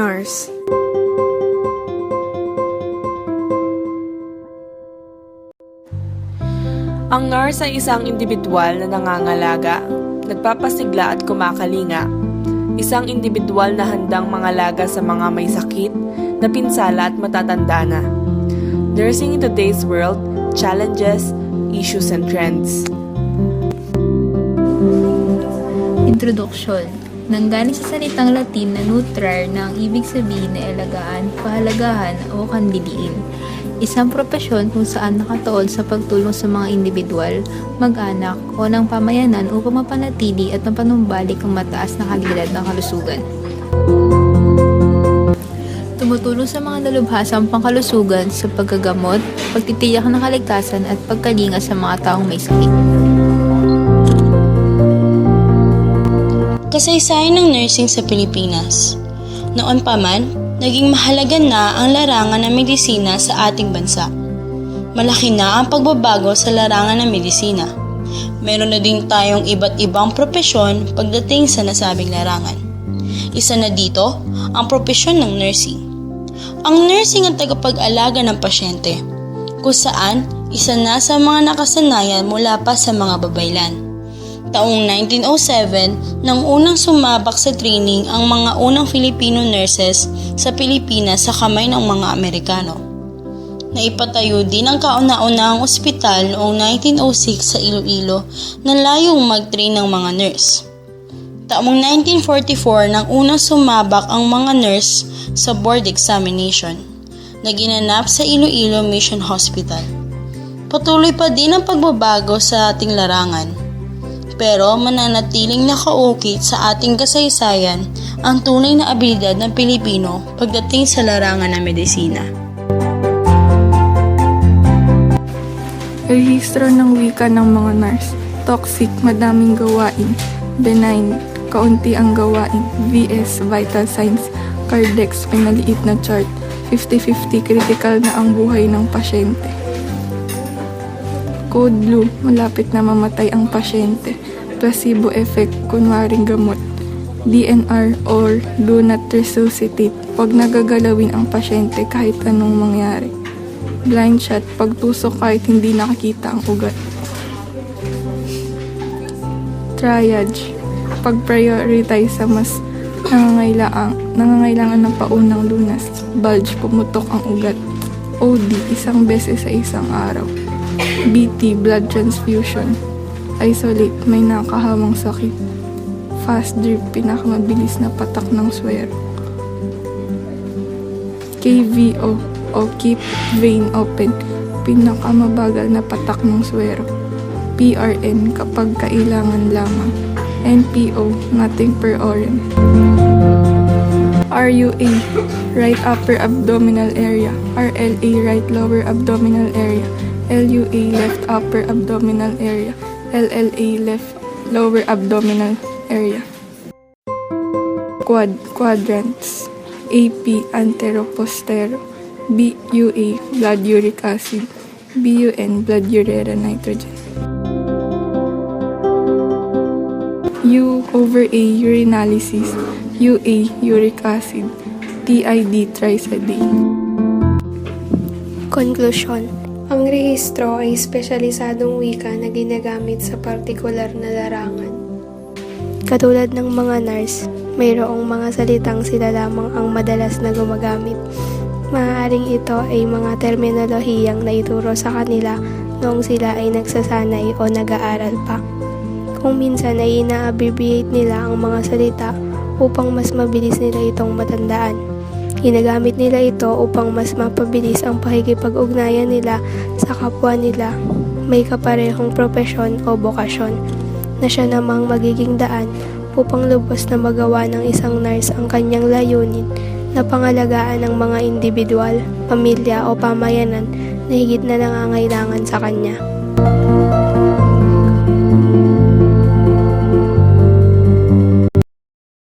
nurse. Ang nurse ay isang individual na nangangalaga, nagpapasigla at kumakalinga. Isang individual na handang mangalaga sa mga may sakit, na pinsala at matatanda na. Nursing in today's world, challenges, issues, and trends. Introduction. Nanggaling sa salitang Latin na nutrar na ang ibig sabihin na alagaan, pahalagahan o kandiliin. Isang propesyon kung saan nakatuon sa pagtulong sa mga individual, mag-anak o ng pamayanan upang mapanatili at mapanumbalik ang mataas na kalidad ng kalusugan. Tumutulong sa mga dalubhasang pangkalusugan sa paggagamot, pagtitiyak ng kaligtasan at pagkalinga sa mga taong may sakit. Kasaysayan ng nursing sa Pilipinas. Noon pa man, naging mahalaga na ang larangan ng medisina sa ating bansa. Malaki na ang pagbabago sa larangan ng medisina. Meron na din tayong iba't ibang propesyon pagdating sa nasabing larangan. Isa na dito, ang propesyon ng nursing. Ang nursing ang tagapag-alaga ng pasyente, kung saan isa na sa mga nakasanayan mula pa sa mga babaylan. Taong 1907, nang unang sumabak sa training ang mga unang Filipino nurses sa Pilipinas sa kamay ng mga Amerikano. Naipatayo din ang kauna-unahang ospital noong 1906 sa Iloilo na layong mag-train ng mga nurse. Taong 1944 nang unang sumabak ang mga nurse sa board examination na ginanap sa Iloilo Mission Hospital. Patuloy pa din ang pagbabago sa ating larangan. Pero mananatiling nakaukit sa ating kasaysayan ang tunay na abilidad ng Pilipino pagdating sa larangan ng medisina. Rehistro ng wika ng mga nurse. Toxic, madaming gawain. Benign, kaunti ang gawain. VS, vital signs. Cardex, may maliit na chart. 50-50, critical na ang buhay ng pasyente. Code blue, malapit na mamatay ang pasyente. Placebo effect, kunwaring gamot. DNR or do not resuscitate, pag nagagalawin ang pasyente kahit anong mangyari. Blind shot, pagtusok kahit hindi nakikita ang ugat. Triage, pag-prioritize sa mas nangangailangan ng paunang lunas. Bulge, pumutok ang ugat. OD, isang beses sa isang araw. BT, blood transfusion. Isolate, may nakahawang sakit. Fast drip, pinakamabilis na patak ng swero. KVO o keep vein open, pinakamabagal na patak ng swero. PRN, kapag kailangan lamang. NPO, nothing per orem. RUA, right upper abdominal area. RLA, right lower abdominal area. LUA, left upper abdominal area. LLA, left lower abdominal area. Quadrants. AP, antero-postero. BUA, blood uric acid. BUN, blood urea nitrogen. U over A, urinalysis. UA, uric acid. TID, tricidine. Conclusion. Ang rehistro ay espesyalisadong wika na ginagamit sa partikular na larangan. Katulad ng mga nurse, mayroong mga salitang sila lamang ang madalas na gumagamit. Maaaring ito ay mga terminolohiyang naituro sa kanila noong sila ay nagsasanay o nag-aaral pa. Kung minsan ay ina-abbreviate nila ang mga salita upang mas mabilis nila itong matandaan. Ginagamit nila ito upang mas mapabilis ang pakikipag-ugnayan nila sa kapwa nila may kaparehong propesyon o bokasyon na siya namang magiging daan upang lubos na magawa ng isang nurse ang kanyang layunin na pangalagaan ng mga individual, pamilya o pamayanan na higit na nangangailangan sa kanya.